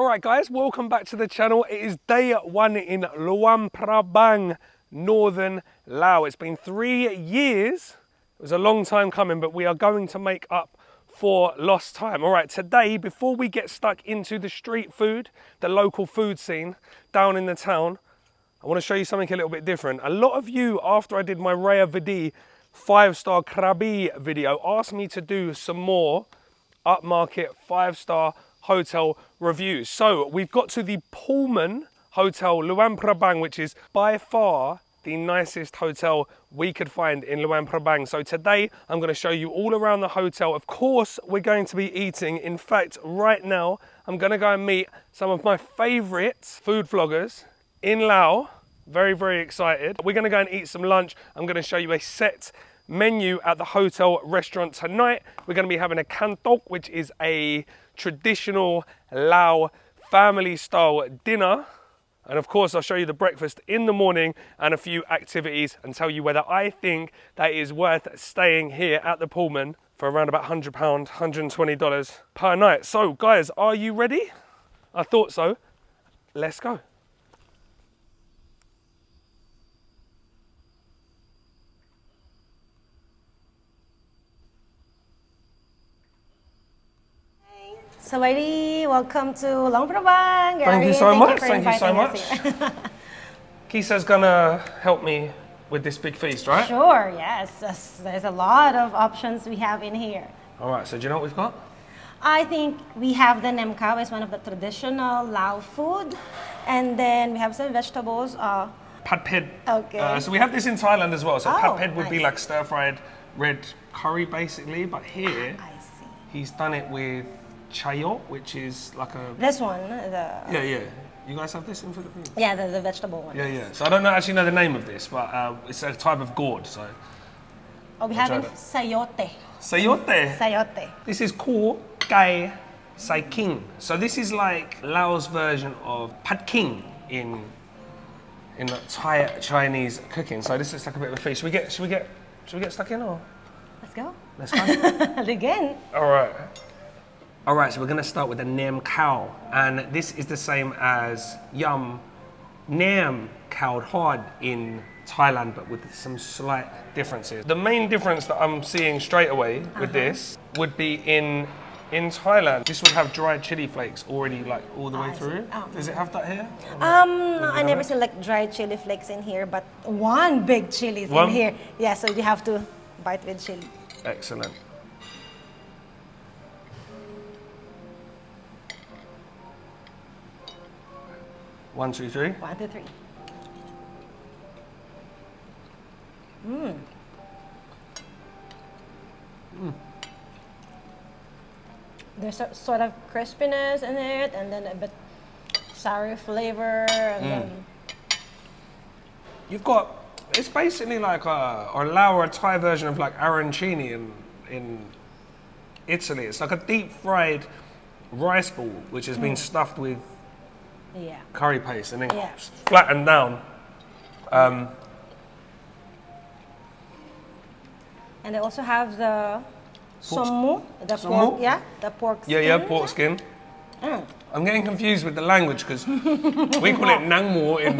All right, guys, welcome back to the channel. It is day one in Luang Prabang, northern Laos. It's been 3 years. It was a long time coming, but we are going to make up for lost time. All right, today, before we get stuck into the street food, the local food scene down in the town, I want to show you something a little bit different. A lot of you, after I did my Raya Vidi 5-star Krabi video, asked me to do some more upmarket 5-star hotel reviews. So we've got to the Pullman Hotel Luang Prabang, which is by far the nicest hotel we could find in Luang Prabang. So today I'm going to show you all around the hotel. Of course, we're going to be eating. In fact, right now, I'm going to go and meet some of my favorite food vloggers in Laos. Very, very excited. We're going to go and eat some lunch. I'm going to show you a set menu at the hotel restaurant tonight. We're going to be having a Kanthoke, which is a traditional Lao family style dinner. And of course, I'll show you the breakfast in the morning and a few activities and tell you whether I think that it is worth staying here at the Pullman for around about £100, $120 per night. So guys, are you ready? I thought so. Let's go. Sawadi, welcome to Luang Prabang. Thank you so much. Thank you so much. Kissa's gonna help me with this big feast, right? Sure, yes. There's a lot of options we have in here. All right, so do you know what we've got? I think we have the nem khao as one of the traditional Lao food. And then we have some vegetables. Pad ped. Okay. So we have this in Thailand as well. So pad ped would be nice. like stir-fried red curry basically, but here I see. he's done it with chayot, which is like a... This one, Yeah. You guys have this in Philippines? Yeah, the vegetable one. Yeah. So I don't actually know the name of this, but it's a type of gourd, so... Oh, we have sayote. Sayote. Sayote. This is called Kai Sai King. So this is like Laos version of Pad King in Thai Chinese cooking. So this is like a bit of a feast. Should we get stuck in or? Let's go. Let's go. Again. All right, so we're gonna start with the nam khao, and this is the same as yum nam khao hod in Thailand, but with some slight differences. The main difference that I'm seeing straight away with this would be in Thailand, this would have dried chili flakes already like all the way through. Does it have that here? I never see like dried chili flakes in here, but one big chili is in here. Yeah, so you have to bite with chili. Excellent. One, two, three. 1, 2, 3. There's a sort of crispiness in it, and then a bit sour flavor, and then You've got, it's basically like a Lao or a Thai version of like arancini in Italy. It's like a deep fried rice ball which has been stuffed with curry paste and then flattened down. And they also have the sommu, the pork, the pork skin. Yeah, pork skin. I'm getting confused with the language because we call it nang mo in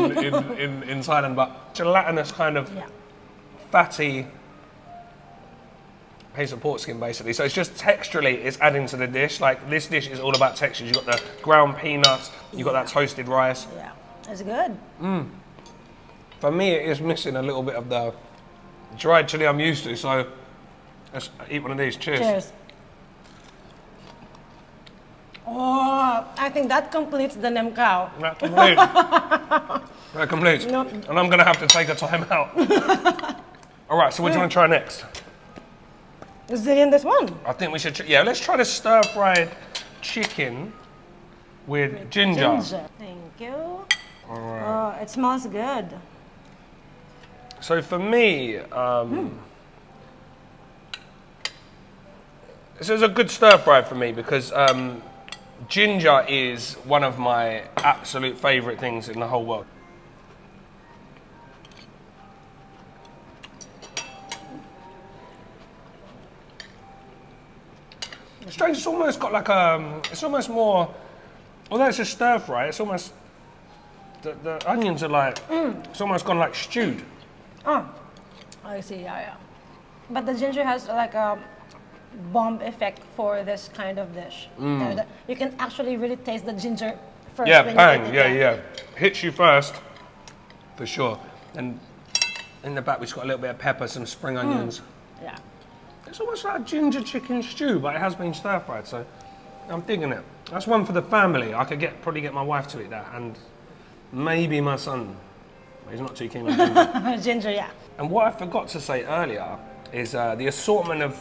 Thailand, but gelatinous kind of fatty piece of pork skin basically. So it's just texturally, it's adding to the dish. Like this dish is all about textures. You've got the ground peanuts, you've got that toasted rice. Yeah, it's good. For me, it is missing a little bit of the dried chili I'm used to. So let's eat one of these. Cheers. Cheers. Oh, I think that completes the nem khao. That completes. That completes. Nope. And I'm gonna have to take a time out. All right, so what do you want to try next? Is it in this one? I think we should, let's try the stir-fried chicken with ginger. Thank you. All right. Oh, it smells good. So for me, this is a good stir-fry for me because ginger is one of my absolute favorite things in the whole world. Strange, it's almost got like it's almost more although it's a stir fry, it's almost, the onions are like, it's almost gone like stewed. Oh, I see, yeah. But the ginger has like a bomb effect for this kind of dish. You can actually really taste the ginger first. Yeah, when bang, you eat it, yeah. Hits you first, for sure. And in the back, we've got a little bit of pepper, some spring onions. Yeah. It's almost like a ginger chicken stew, but it has been stir-fried, so I'm digging it. That's one for the family. I could probably get my wife to eat that, and maybe my son. He's not too keen on ginger. Ginger, yeah. And what I forgot to say earlier is the assortment of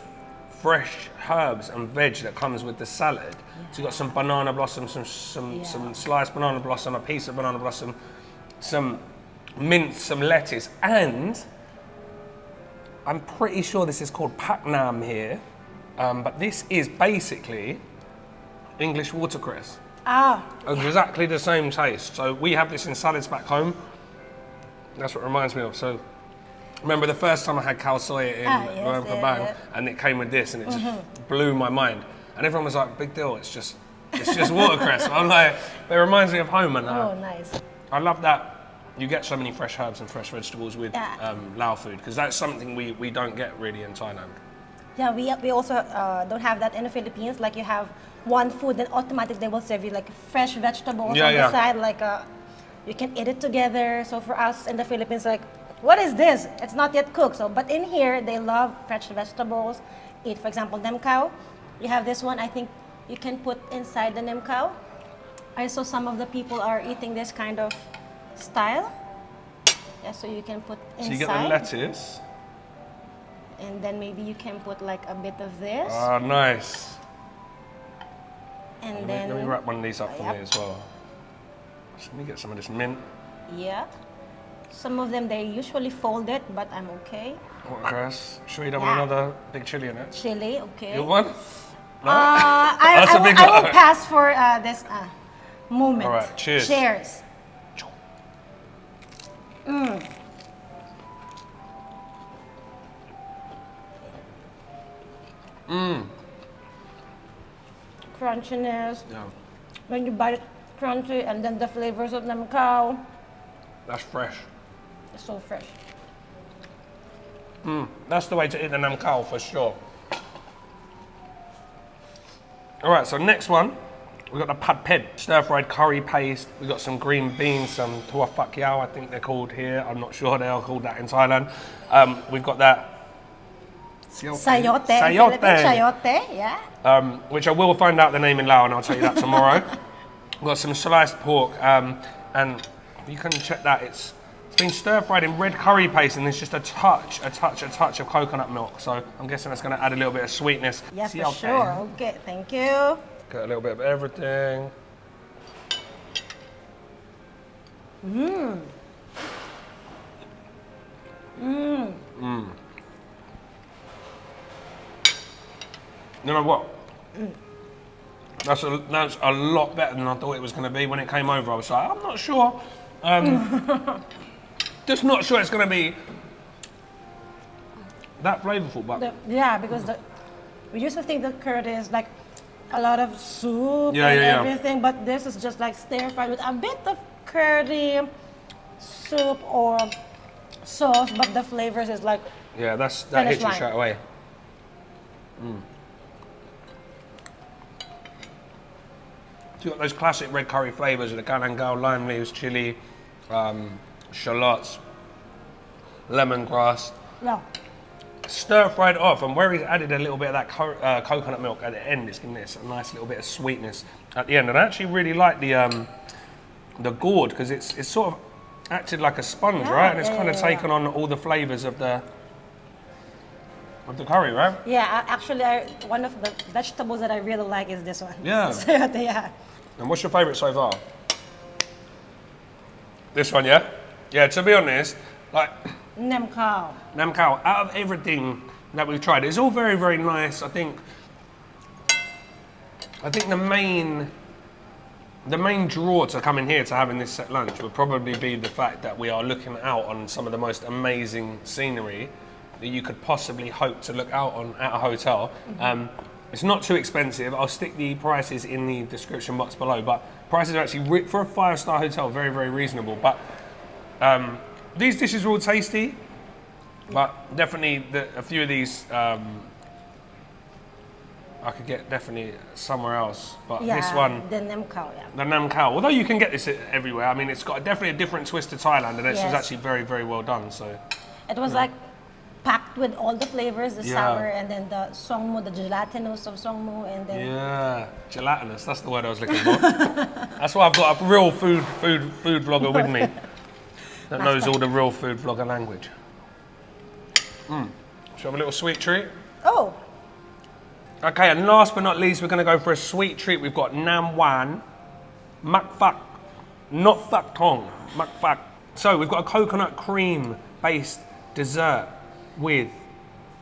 fresh herbs and veg that comes with the salad. So you've got some banana blossom, some sliced banana blossom, a piece of banana blossom, some mint, some lettuce, and I'm pretty sure this is called pak nam here, but this is basically English watercress. Exactly the same taste. So we have this in salads back home. That's what it reminds me of. So remember the first time I had khao soi in Luang Prabang, and it came with this, and it just blew my mind. And everyone was like, "Big deal! It's just watercress." So I'm like, it reminds me of home, and nice. I love that you get so many fresh herbs and fresh vegetables with Lao food, because that's something we don't get really in Thailand. Yeah, we also don't have that in the Philippines. Like you have one food, then automatically they will serve you like fresh vegetables on the side, like you can eat it together. So for us in the Philippines, like, what is this? It's not yet cooked. So, but in here, they love fresh vegetables. Eat, for example, nem khao. You have this one. I think you can put inside the nem khao. I saw some of the people are eating this kind of style. Yeah, so you can put inside. So you get the lettuce. And then maybe you can put like a bit of this. Ah, nice. And let me wrap one of these up for me as well. So let me get some of this mint. Yeah. Some of them, they usually fold it, but I'm okay. Watercress. Sure you don't want another big chili in it? Chili, okay. You want? No? I will pass for this moment. All right, cheers. Cheers. Crunchiness. Yeah. When you bite it, crunchy, and then the flavors of nem khao. That's fresh. It's so fresh. That's the way to eat the nam khao for sure. All right, so next one, we've got the pad ped, stir-fried curry paste. We've got some green beans, some tua phak yao, I think they're called here. I'm not sure they are called that in Thailand. We've got that Sayote. Sayote. Yeah. Which I will find out the name in Lao, and I'll tell you that tomorrow. We've got some sliced pork, and you can check that. It's been stir-fried in red curry paste, and there's just a touch of coconut milk. So I'm guessing that's going to add a little bit of sweetness. Yes, for sure. Okay, thank you. Got a little bit of everything. You know what? That's a lot better than I thought it was going to be. When it came over, I was like, I'm not sure. Just not sure it's going to be that flavorful, but because we used to think that curry is like a lot of soup and everything, but this is just like stir-fried with a bit of curry, soup or sauce, but the flavors is like that hits you straight away. So you've got those classic red curry flavors of the galangal, lime leaves, chili, shallots, lemongrass. Yeah. Stir-fried off, and where he's added a little bit of that coconut milk at the end, it's giving this a nice little bit of sweetness at the end. And I actually really like the gourd, because it's sort of acted like a sponge, right? And it's kind of taken on all the flavors of the curry, right? Yeah, actually, one of the vegetables that I really like is this one. Yeah. Yeah. And what's your favourite so far? This one, yeah? Yeah, to be honest, like... Nem khao. Nem khao, out of everything that we've tried, it's all very, very nice. I think the main draw to coming here to having this set lunch would probably be the fact that we are looking out on some of the most amazing scenery that you could possibly hope to look out on at a hotel. It's not too expensive. I'll stick the prices in the description box below, but prices are actually, for a 5-star hotel, very, very reasonable. But these dishes are all tasty, but definitely a few of these I could get definitely somewhere else. But this one, the Nam Khao, the Nam Khao, although you can get this everywhere, I mean, it's got definitely a different twist to Thailand, and this was actually very, very well done. So it was like packed with all the flavors, the sour, and then the songmu, the gelatinous of songmu, and then gelatinous. That's the word I was looking for. That's why I've got a real food vlogger with me that knows all the real food vlogger language. Should we have a little sweet treat? Oh. Okay, and last but not least, we're going to go for a sweet treat. We've got Nam Wan, Mak Phak, Not Phak Tong, Mak Phak. So we've got a coconut cream-based dessert with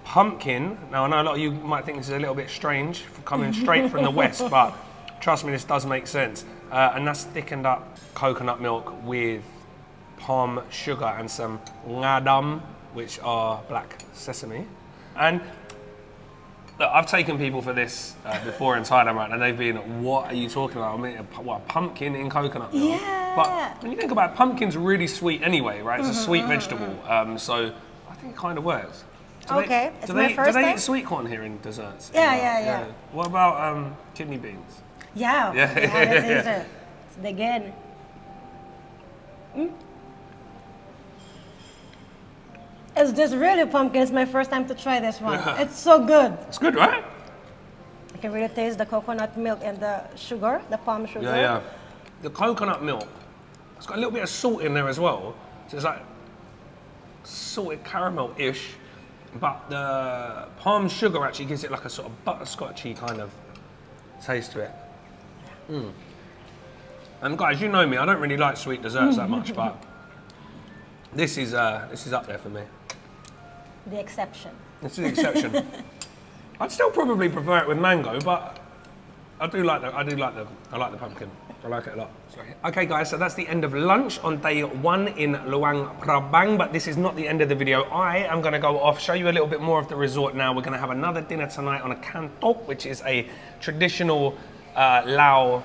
pumpkin. Now, I know a lot of you might think this is a little bit strange for coming straight from the West, but trust me, this does make sense. And that's thickened up coconut milk with palm sugar and some ngadam, which are black sesame. And look, I've taken people for this before in Thailand, right? And they've been, what are you talking about? I mean, what, pumpkin in coconut milk? Yeah. But when you think about it, pumpkin's really sweet anyway, right? It's a sweet vegetable. So I think it kind of works. Do they eat sweet corn here in desserts? Yeah. What about kidney beans? Yeah. It's again. Is this really pumpkin? It's my first time to try this one. It's so good. It's good, right? I can really taste the coconut milk and the sugar, the palm sugar. Yeah. The coconut milk, it's got a little bit of salt in there as well. So it's like salted caramel-ish, but the palm sugar actually gives it like a sort of butterscotchy kind of taste to it. And guys, you know me, I don't really like sweet desserts that much, but this is up there for me. The exception. This is the exception. I'd still probably prefer it with mango, but I like the pumpkin. I like it a lot. Sorry. Okay guys, so that's the end of lunch on day 1 in Luang Prabang, but this is not the end of the video. I am gonna go off, show you a little bit more of the resort now. We're gonna have another dinner tonight on a Kanthoke, which is a traditional Lao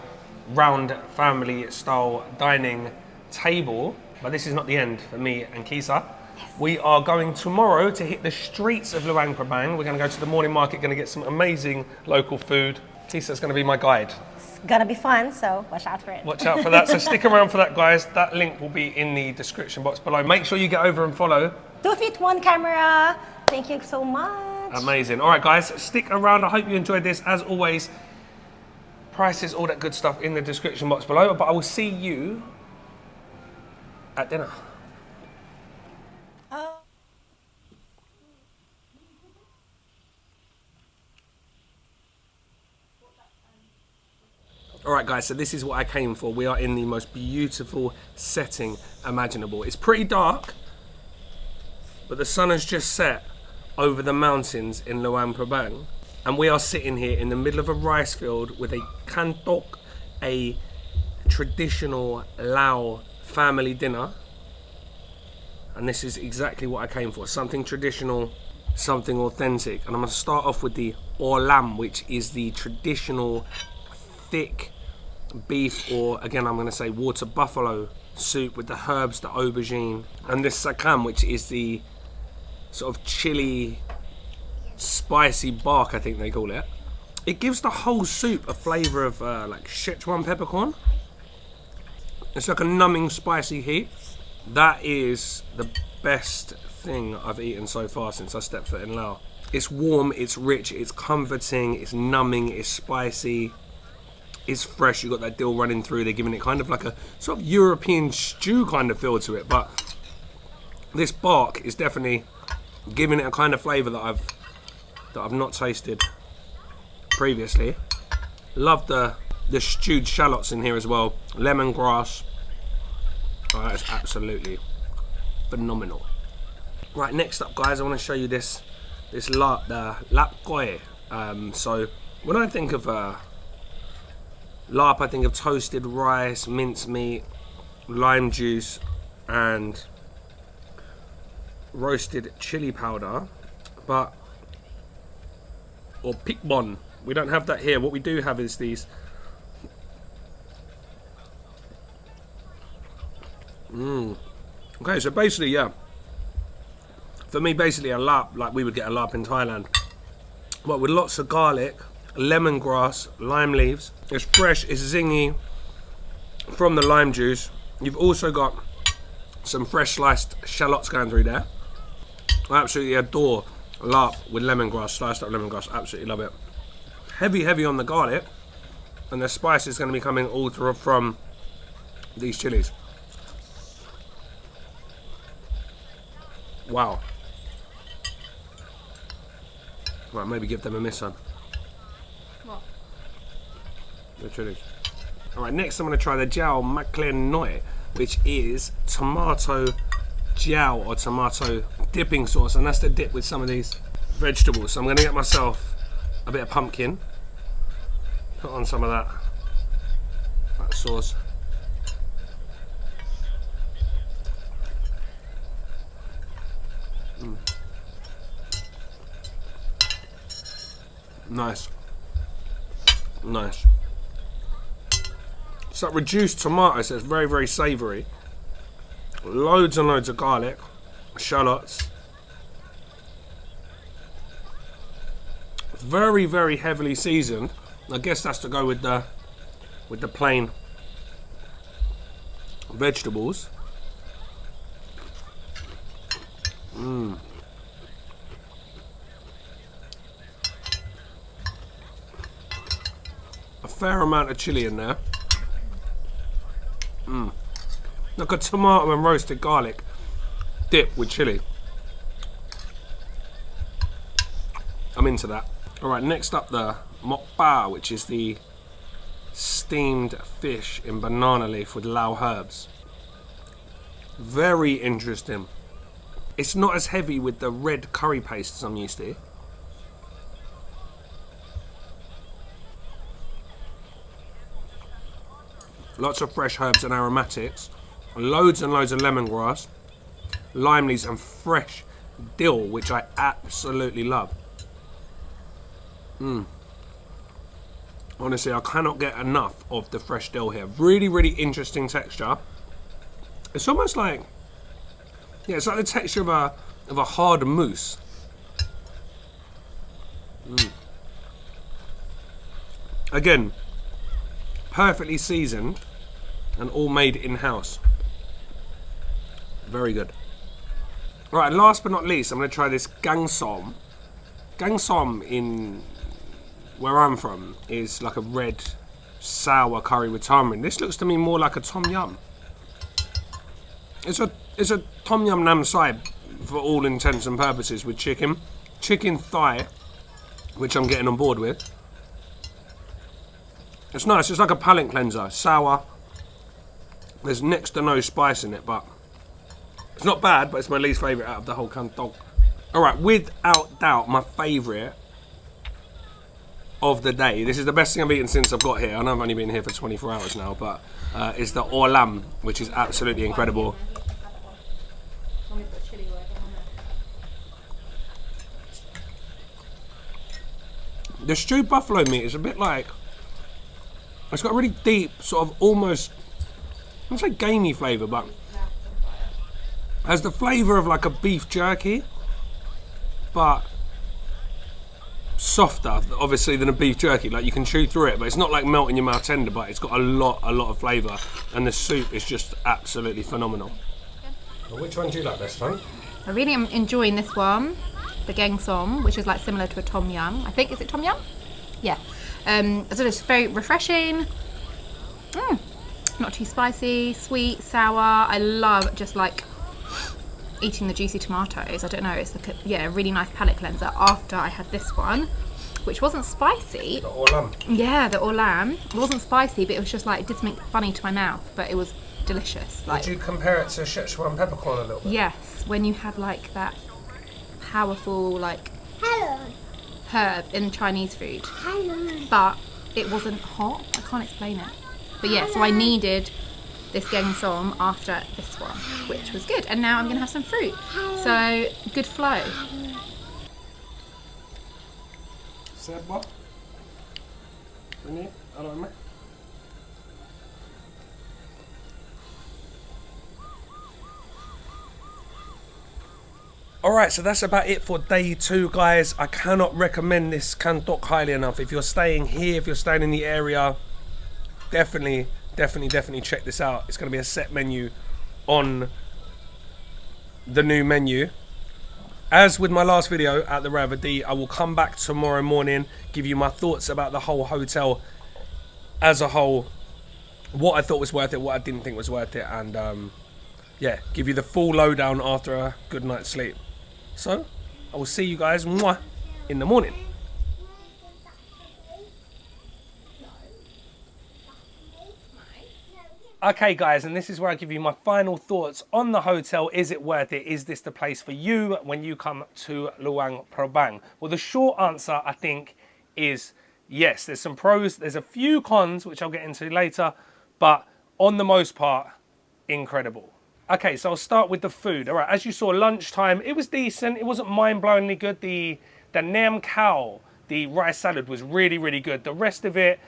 round family style dining table. But this is not the end for me and Kissa. We are going tomorrow to hit the streets of Luang Prabang. We're going to go to the morning market, going to get some amazing local food. Kissa's going to be my guide. It's going to be fun, so watch out for it. Watch out for that. So stick around for that, guys. That link will be in the description box below. Make sure you get over and follow 2Feet1Camera. Thank you so much. Amazing. All right, guys, stick around. I hope you enjoyed this. As always, prices, all that good stuff in the description box below. But I will see you at dinner. All right, guys, so this is what I came for. We are in the most beautiful setting imaginable. It's pretty dark, but the sun has just set over the mountains in Luang Prabang, and we are sitting here in the middle of a rice field with a Kanthoke, a traditional Lao family dinner. And this is exactly what I came for. Something traditional, something authentic. And I'm gonna start off with the Aww Lam, which is the traditional thick beef, or again, I'm gonna say water buffalo soup with the herbs, the aubergine. And this sakam, which is the sort of chili, spicy bark, I think they call it. It gives the whole soup a flavor of like Sichuan peppercorn. It's like a numbing spicy heat. That is the best thing I've eaten so far since I stepped foot in Laos. It's warm, it's rich, it's comforting, it's numbing, it's spicy, it's fresh. You've got that dill running through. They're giving it kind of like a sort of European stew kind of feel to it, but this bark is definitely giving it a kind of flavour that I've not tasted previously. Love the stewed shallots in here as well. Lemongrass. Oh, that is absolutely phenomenal. Right, next up, guys, I want to show you this lap koi. So when I think of lap, I think of toasted rice, mincemeat, lime juice, and roasted chili powder, or pikbon We don't have that here. What we do have is these. Okay, so basically, yeah. For me, basically a lap, like we would get a lap in Thailand. But with lots of garlic, lemongrass, lime leaves. It's fresh, it's zingy from the lime juice. You've also got some fresh sliced shallots going through there. I absolutely adore lap with lemongrass, sliced up lemongrass. Absolutely love it. Heavy on the garlic, and the spice is going to be coming all through from these chilies. Wow. Right, maybe give them a miss on. What? The chilies. Alright, next I'm going to try the Jiao Maclean Noi, which is tomato jiao or tomato dipping sauce, and that's the dip with some of these vegetables. So I'm going to get myself a bit of pumpkin, put on some of that sauce. Nice. It's like reduced tomato, so it's very savoury. Loads and loads of garlic, shallots. Very heavily seasoned. I guess that's to go with the plain vegetables. A fair amount of chilli in there. Like a tomato and roasted garlic dip with chilli. I'm into that. Alright, next up the mokpa, which is the steamed fish in banana leaf with Lao herbs. Very interesting. It's not as heavy with the red curry paste as I'm used to. Lots of fresh herbs and aromatics. Loads and loads of lemongrass, lime leaves and fresh dill, which I absolutely love. Honestly, I cannot get enough of the fresh dill here. Really interesting texture. It's almost like, yeah, it's like the texture of a hard mousse. Again, perfectly seasoned and all made in-house. Very good. Right, and last but not least, I'm going to try this gang som. Gang som in where I'm from is like a red sour curry with tamarind. This looks to me more like a tom yum. It's a tom yum nam sai for all intents and purposes with chicken thigh, which I'm getting on board with. It's nice. It's like a palate cleanser. Sour. There's next to no spice in it, but it's not bad, but it's my least favourite out of the whole Kanthoke. Alright, without doubt, my favourite of the day, this is the best thing I've eaten since I've got here. I know I've only been here for 24 hours now, but it's the Aww Lam, which is absolutely incredible. The stewed buffalo meat is a bit like, it's got a really deep, sort of almost, I wouldn't say gamey flavour, but has the flavour of like a beef jerky, but softer, obviously, than a beef jerky. Like, you can chew through it, but it's not like melt in your mouth tender, but it's got a lot of flavour, and the soup is just absolutely phenomenal. Well, which one do you like best, Frank? I really am enjoying this one, the geng som, which is like similar to a tom yum. I think, is it tom yum? Yeah. So it's very refreshing. Not too spicy, sweet, sour. I love just like eating the juicy tomatoes. I don't know, it's like a really nice palate cleanser after I had this one, which wasn't spicy. The Aww Lam. Yeah, the Aww Lam. It wasn't spicy, but it was just like, it did something funny to my mouth, but it was delicious. Like, would you compare it to Szechuan peppercorn a little bit? Yes, when you have like that powerful like herb in Chinese food. But it wasn't hot, I can't explain it. But yeah, so I needed this geng som after this one, which was good. And now I'm gonna have some fruit. So, good flow. Said what? Ini, ano naman? Alright, so that's about it for day 2, guys. I cannot recommend this Kanthoke highly enough. If you're staying here, if you're staying in the area, definitely check this out. It's going to be a set menu on the new menu. As with my last video at the Rather D, I will come back tomorrow morning, give you my thoughts about the whole hotel as a whole, what I thought was worth it, what I didn't think was worth it, and yeah, give you the full lowdown after a good night's sleep. So, I will see you guys in the morning. Okay guys, and this is where I give you my final thoughts on the hotel. Is it worth it? Is this the place for you when you come to Luang Prabang? Well, the short answer, I think, is yes. There's some pros, there's a few cons, which I'll get into later, but on the most part, incredible. Okay, so I'll start with the food. All right, as you saw, lunchtime, it was decent. It wasn't mind-blowingly good. The nam khao, the rice salad, was really good. The rest of it,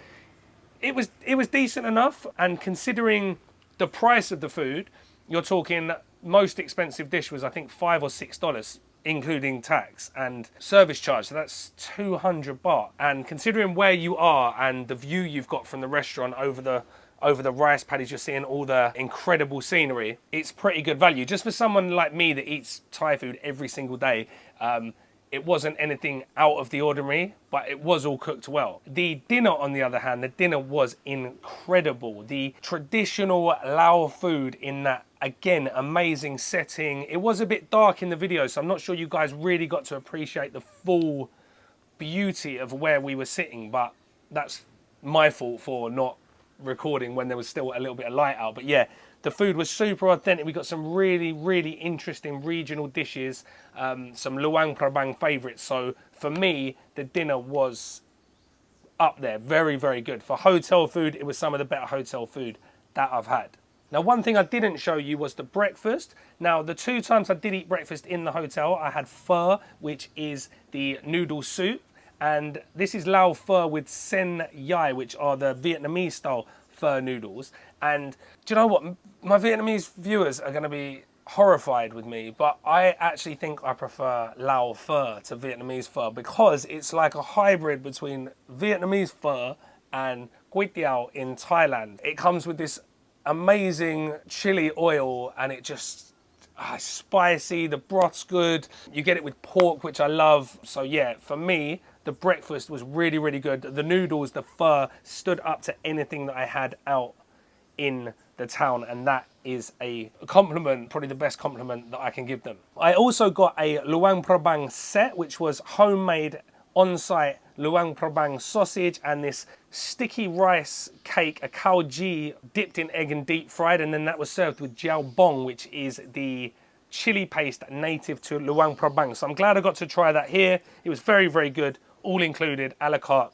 it was decent enough. And considering the price of the food, you're talking most expensive dish was, I think, $5 or $6, including tax and service charge. So that's 200 baht. And considering where you are and the view you've got from the restaurant over the rice paddies, you're seeing all the incredible scenery, it's pretty good value. Just for someone like me that eats Thai food every single day, it wasn't anything out of the ordinary, but it was all cooked well. The dinner, on the other hand, the dinner was incredible. The traditional Lao food in that, again, amazing setting. It was a bit dark in the video, so I'm not sure you guys really got to appreciate the full beauty of where we were sitting, but that's my fault for not recording when there was still a little bit of light out. But yeah, the food was super authentic. We got some really interesting regional dishes, some Luang Prabang favourites. So for me, the dinner was up there, very good. For hotel food, it was some of the better hotel food that I've had. Now, one thing I didn't show you was the breakfast. Now, the 2 times I did eat breakfast in the hotel, I had pho, which is the noodle soup. And this is Lao pho with sen yai, which are the Vietnamese style pho noodles. And do you know what? My Vietnamese viewers are going to be horrified with me, but I actually think I prefer Lao pho to Vietnamese pho, because it's like a hybrid between Vietnamese pho and Quay Tiao in Thailand. It comes with this amazing chili oil, and it just spicy, the broth's good. You get it with pork, which I love. So yeah, for me, the breakfast was really good. The noodles, the pho, stood up to anything that I had out in the town, and that is a compliment, probably the best compliment that I can give them. I also got a Luang Prabang set, which was homemade on-site Luang Prabang sausage and this sticky rice cake, a khao ji dipped in egg and deep fried, and then that was served with jiao bong, which is the chili paste native to Luang Prabang. So I'm glad I got to try that here. It was very good, all included, a la carte.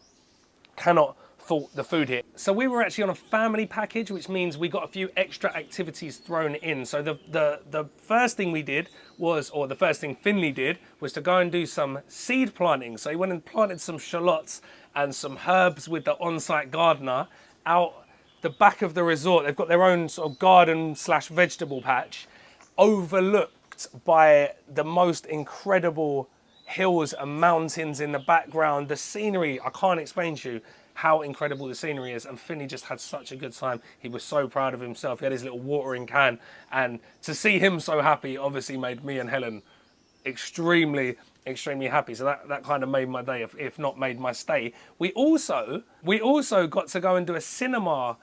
Cannot fault the food here. So we were actually on a family package, which means we got a few extra activities thrown in. So the first thing we did was, or the first thing Finley did, was to go and do some seed planting. So he went and planted some shallots and some herbs with the on-site gardener out the back of the resort. They've got their own sort of garden / vegetable patch, overlooked by the most incredible hills and mountains in the background. The scenery, I can't explain to you how incredible the scenery is, and Finney just had such a good time. He was so proud of himself. He had his little watering can, and to see him so happy obviously made me and Helen extremely happy. So that kind of made my day, if not made my stay. We also got to go and do a cinema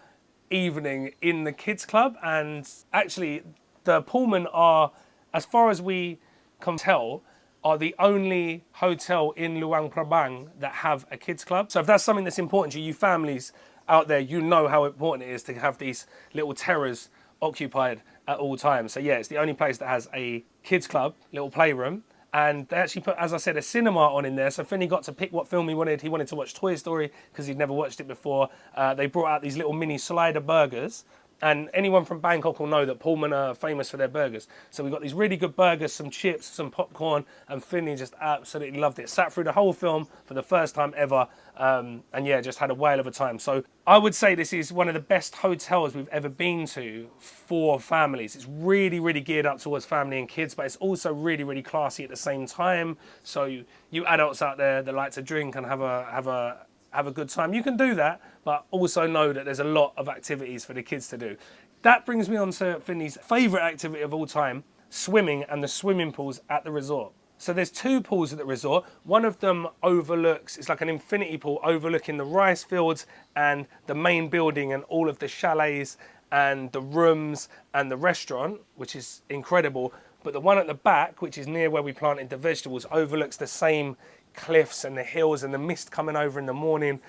evening in the kids club, and actually the Pullman are, as far as we can tell, are the only hotel in Luang Prabang that have a kids club. So if that's something that's important to you, families out there, you know how important it is to have these little terrors occupied at all times. So yeah, it's the only place that has a kids club, little playroom. And they actually put, as I said, a cinema on in there. So Finney got to pick what film he wanted. He wanted to watch Toy Story because he'd never watched it before. They brought out these little mini slider burgers. And anyone from Bangkok will know that Pullman are famous for their burgers. So we got these really good burgers, some chips, some popcorn, and Finley just absolutely loved it. Sat through the whole film for the first time ever, and yeah, just had a whale of a time. So I would say this is one of the best hotels we've ever been to for families. It's really, really geared up towards family and kids, but it's also really, really classy at the same time. So you adults out there that like to drink and have a good time, you can do that, but also know that there's a lot of activities for the kids to do. That brings me on to Finley's favourite activity of all time, swimming and the swimming pools at the resort. So there's 2 pools at the resort. One of them overlooks, it's like an infinity pool overlooking the rice fields and the main building and all of the chalets and the rooms and the restaurant, which is incredible. But the one at the back, which is near where we planted the vegetables, overlooks the same cliffs and the hills and the mist coming over in the morning,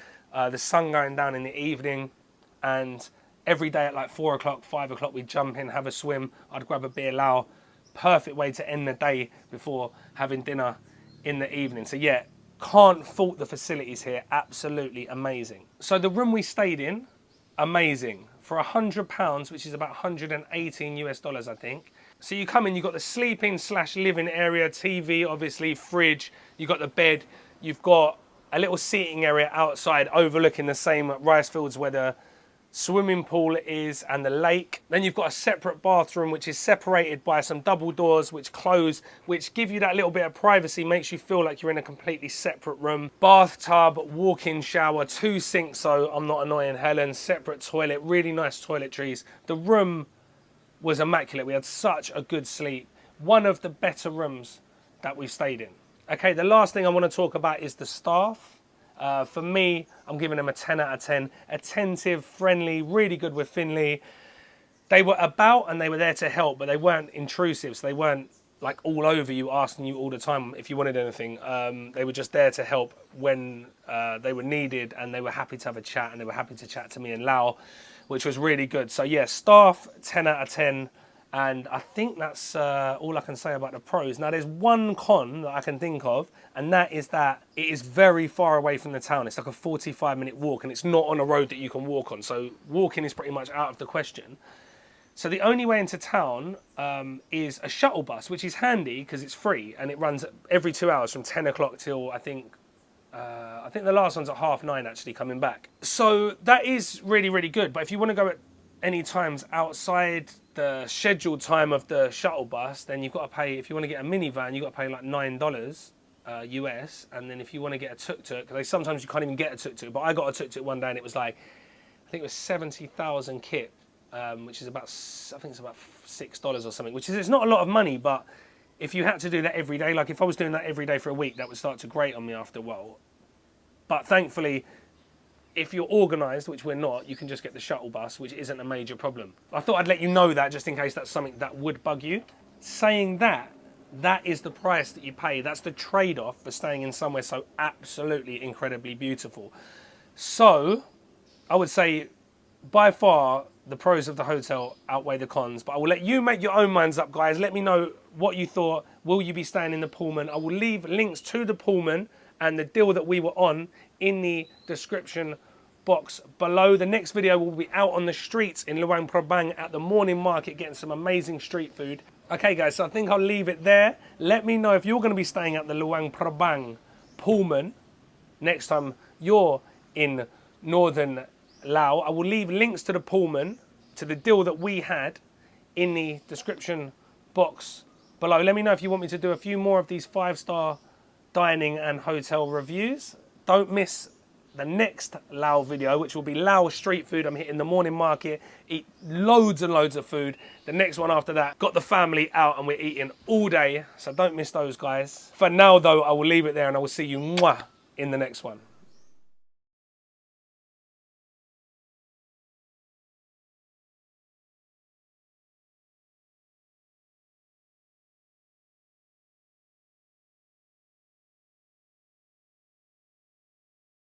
the sun going down in the evening, and every day at like 4 o'clock, 5 o'clock, we'd jump in, have a swim, I'd grab a beer lao. Perfect way to end the day before having dinner in the evening. So yeah, can't fault the facilities here, absolutely amazing. So the room we stayed in, amazing. For £100, which is about 118 US dollars, I think. So you come in, you've got the sleeping / living area, TV, obviously, fridge, you've got the bed, you've got a little seating area outside overlooking the same rice fields where the swimming pool is and the lake. Then you've got a separate bathroom which is separated by some double doors which close, which give you that little bit of privacy, makes you feel like you're in a completely separate room. Bathtub, walk-in shower, 2 sinks, so I'm not annoying Helen, separate toilet, really nice toiletries. The room was immaculate. We had such a good sleep. One of the better rooms that we've stayed in. Okay, the last thing I want to talk about is the staff. For me, I'm giving them a 10 out of 10. Attentive, friendly, really good with Finley. They were about and they were there to help, but they weren't intrusive. So they weren't like all over you, asking you all the time if you wanted anything. They were just there to help when they were needed, and they were happy to have a chat, and they were happy to chat to me and Lao, which was really good. So yeah, staff, 10 out of 10. And I think that's all I can say about the pros. Now, there's one con that I can think of, and that is that it is very far away from the town. It's like a 45-minute walk, and it's not on a road that you can walk on. So walking is pretty much out of the question. So the only way into town is a shuttle bus, which is handy because it's free, and it runs every 2 hours from 10 o'clock till I think the last one's at 9:30 actually coming back. So that is really, really good. But if you want to go at any times outside the scheduled time of the shuttle bus, then you've got to pay, if you want to get a minivan, you've got to pay like $9 US. And then if you want to get a tuk-tuk, because sometimes you can't even get a tuk-tuk, but I got a tuk-tuk one day and it was like, I think it was 70,000 kip, which is about, I think it's about $6 or something, which is, it's not a lot of money, but if you had to do that every day, like if I was doing that every day for a week, that would start to grate on me after a while. But thankfully, if you're organised, which we're not, you can just get the shuttle bus, which isn't a major problem. I thought I'd let you know that just in case that's something that would bug you. Saying that, that is the price that you pay. That's the trade-off for staying in somewhere so absolutely incredibly beautiful. So, I would say, by far, the pros of the hotel outweigh the cons, but I will let you make your own minds up, guys. Let me know what you thought. Will you be staying in the Pullman? I will leave links to the Pullman and the deal that we were on in the description box below. The next video will be out on the streets in Luang Prabang at the morning market getting some amazing street food. Okay guys, so I think I'll leave it there. Let me know if you're going to be staying at the Luang Prabang Pullman next time you're in northern Laos. I will leave links to the Pullman, to the deal that we had, in the description box below. Let me know if you want me to do a few more of these 5-star dining and hotel reviews. Don't miss the next Lao video, which will be Lao street food. I'm hitting the morning market, eat loads and loads of food. The next one after that, got the family out and we're eating all day. So don't miss those, guys. For now though, I will leave it there and I will see you in the next one.